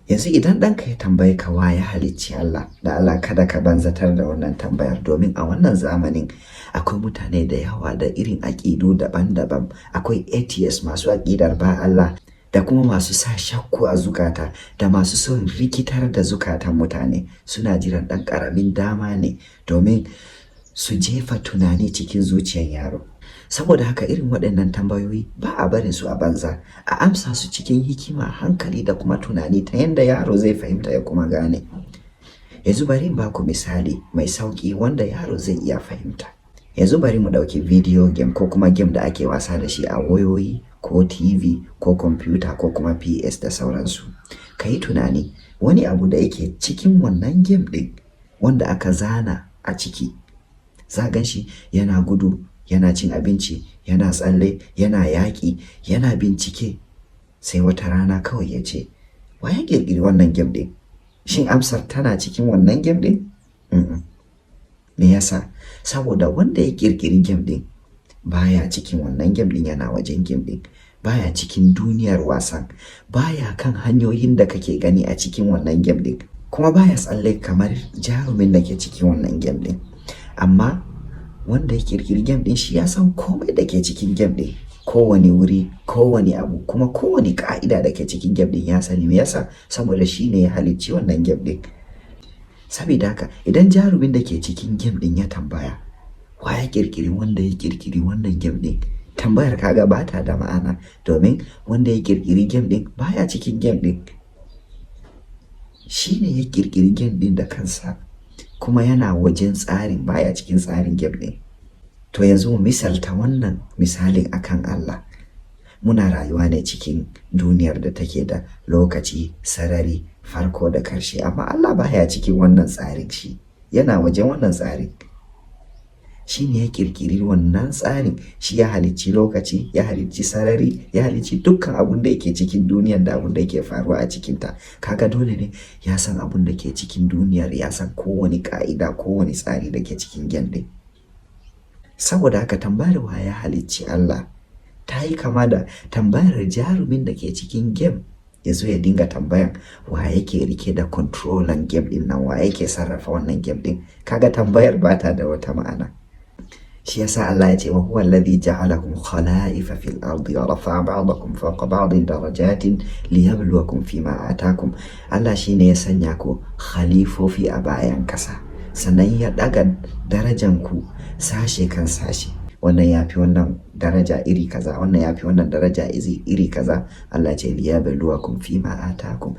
Yanzu idan ɗanka ya tambayi ka wa ya halicci Allah, da Allah kada ka banzatar da wannan tambayar, domin a wannan zamanin akwai mutane da yawa da irin aƙidu daban-daban. Akwai atheists masu aƙidar ba Allah, da kuma masu sa shakku a zukata, da masu son rikitar da zukatan mutane. Suna jiran ɗan ƙaramin dama ne domin su jefa tunani cikin zuciyar yaro. Saboda haka irin waɗannan tambayoyi ba a barin su a banza, a amsa su cikin hikima, hankali da kuma tunani ta yadda yaro zai fahimta ya kuma gane. Yanzu bari in baku misali mai sauƙi wanda yaro zai iya fahimta. Yanzu bari mu ɗauki video game ko kuma game da ake wasa da shi a wayoyi ko TV ko kwamfuta ko kuma PS da sauransu. Ka yi tunani wani abu da yake cikin wannan game ɗin wanda aka zana a ciki. Za gan shi yana gudu, yana cin abinci, yana tsalle, yana yaƙi, yana bincike. Sai wata rana kawai ya ce, wa ya ƙirƙiri wannan game ɗin? Shin amsar tana cikin wannan game ɗin? Me yasa? Saboda wanda ya ƙirƙiri game ɗin baya cikin wannan game ɗin, yana wajen game ɗin. Baya cikin duniyar wasan, baya kan hanyoyin da kake gani a cikin wannan game ɗin, kuma baya tsalle kamar jarumin da ke cikin wannan game ɗin. Amma wanda ya ƙirƙiri game ɗin shi ya san komai da ke cikin game ɗin, kowane wuri, kowane abu, kuma kowane ƙa'ida da ke cikin game ɗin ya sani. Me yasa? Saboda shi ne ya halicci wannan game ɗin. Saboda haka idan jarumin da ke cikin game ɗin ya tambaya wa ya ƙirƙiri wanda ya ƙirƙiri wannan game ɗin, tambayar kaga ba ta da ma'ana, domin wanda ya ƙirƙiri game ɗin baya cikin game ɗin. Shi ne ya ƙirƙiri game ɗin da kansa, kuma yana wajen tsarin, baya cikin tsarin game ɗin. To yanzu mu misalta wannan misalin akan Allah. Muna rayuwa ne cikin duniyar da take da lokaci, sarari, farko da karshe, amma Allah baya cikin wannan tsarin, shi yana wajen wannan tsarin. Shi ne ya ƙirƙiri wannan tsarin, shi ya halicci lokaci, ya halicci sarari, ya halicci dukkan abun da yake cikin duniyar da abun da yake faruwa a cikinta. Kaga dole ne ya san abun da ke cikin duniyar, ya san kowane ƙa'ida, kowane tsari da ke cikin game ɗin. Saboda haka tambayar wa ya halicci Allah ta yi kama da tambayar jarumin da ke cikin game ya zo ya dinga tambayan wa yake rike da controller game ɗin nan, wa yake sarrafa wannan game ɗin. Kaga tambayar ba ta da wata ma'ana. shi yasa Allah ya ce wa huwa alladhi ja'alakum khala'ifa fil ardi wa rafa'a ba'dakum fawqa ba'din darajatin liyabluwakum fima atakum. Allah shine ya sanya ku khalifofi a bayan kasa, sannan ya daga darajan ku sashe kan sashe. Wannan yafi wannan daraja iri kaza, wannan yafi wannan daraja iri kaza. Allah ce liyabluwakum fima atakum,